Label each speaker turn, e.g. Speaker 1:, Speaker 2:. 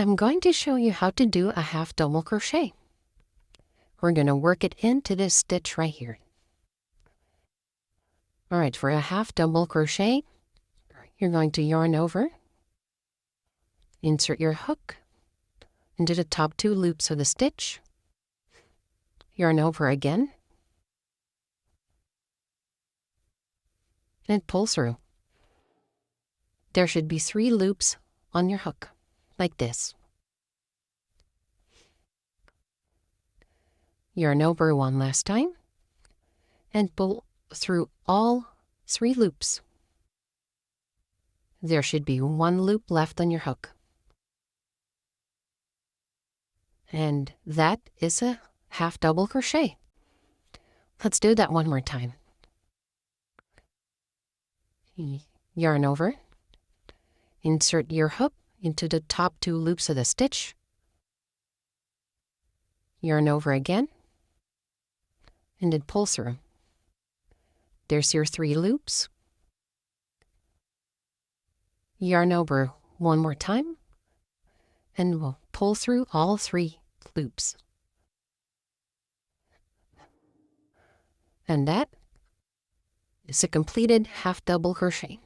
Speaker 1: I'm going to show you how to do a half double crochet. We're going to work it into this stitch right here. All right, for a half double crochet, you're going to yarn over, insert your hook into the top 2 loops of the stitch, yarn over again, and pull through. There should be 3 loops on your hook, like this. Yarn over one last time, and pull through all 3 loops. There should be 1 loop left on your hook. And that is a half double crochet. Let's do that one more time. Yarn over, insert your hook into the top 2 loops of the stitch, yarn over again, and then pull through. There's your 3 loops. Yarn over one more time, and we'll pull through all 3 loops. And that is a completed half double crochet.